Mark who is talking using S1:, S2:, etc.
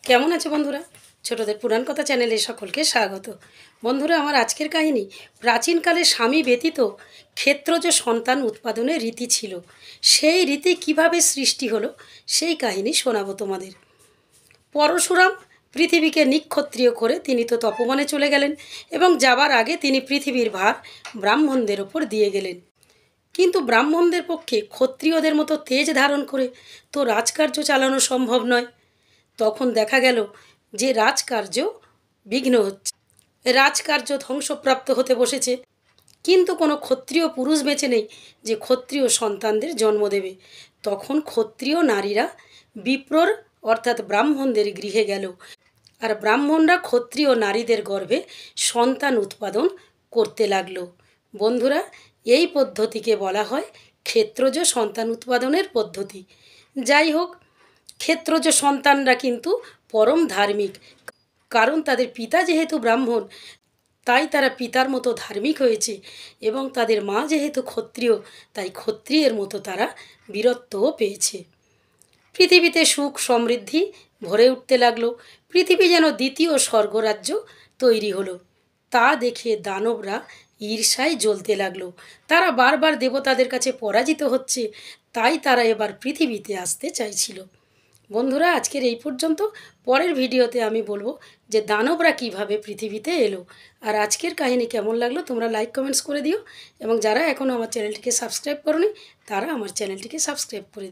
S1: কেমন আছে বন্ধুরা? ছোটদের পুরাণ কথা চ্যানেলে সকলকে স্বাগত। বন্ধুরা, আমার আজকের কাহিনী প্রাচীনকালে স্বামী ব্যতীত ক্ষেত্রজ সন্তান উৎপাদনের রীতি ছিল। সেই রীতি কিভাবে সৃষ্টি হলো সেই কাহিনী শোনাবো তোমাদের। পরশুরাম পৃথিবীকে নিক্ষত্রিয় করে তিনি তো তপবনে চলে গেলেন এবং যাবার আগে তিনি পৃথিবীর ভার ব্রাহ্মণদের ওপর দিয়ে গেলেন। কিন্তু ব্রাহ্মণদের পক্ষে ক্ষত্রিয়দের মতো তেজ ধারণ করে তো রাজকার্য চালানো সম্ভব নয়। তখন দেখা গেল যে রাজকার্য বিঘ্ন হচ্ছে, রাজকার্য ধ্বংসপ্রাপ্ত হতে বসেছে। কিন্তু কোনো ক্ষত্রিয় পুরুষ বেঁচে নেই যে ক্ষত্রিয় সন্তানদের জন্ম দেবে। তখন ক্ষত্রিয় নারীরা বিপ্রর অর্থাৎ ব্রাহ্মণদের গৃহে গেল, আর ব্রাহ্মণরা ক্ষত্রিয় নারীদের গর্ভে সন্তান উৎপাদন করতে লাগলো। বন্ধুরা, এই পদ্ধতিকে বলা হয় ক্ষেত্রজ সন্তান উৎপাদনের পদ্ধতি। যাই হোক, ক্ষেত্রজ সন্তানরা কিন্তু পরম ধার্মিক, কারণ তাদের পিতা যেহেতু ব্রাহ্মণ তাই তারা পিতার মতো ধার্মিক হয়েছে, এবং তাদের মা যেহেতু ক্ষত্রিয় তাই ক্ষত্রিয়ের মতো তারা বীরত্বও পেয়েছে। পৃথিবীতে সুখ সমৃদ্ধি ভরে উঠতে লাগলো। পৃথিবী যেন দ্বিতীয় স্বর্গরাজ্য তৈরি হলো। তা দেখে দানবরা ঈর্ষায় জ্বলতে লাগলো। তারা বারবার দেবতাদের কাছে পরাজিত হচ্ছে, তাই তারা এবার পৃথিবীতে আসতে চাইছিল। বন্ধুরা, আজকের এই পর্যন্ত। পরের ভিডিওতে আমি বলবো যে দানবরা কিভাবে পৃথিবীতে এলো। আর আজকের কাহিনী কেমন লাগলো তোমরা লাইক কমেন্টস করে দিও, এবং যারা এখনও আমার চ্যানেলটিকে সাবস্ক্রাইব করোনি তারা আমার চ্যানেলটিকে সাবস্ক্রাইব করে দিও।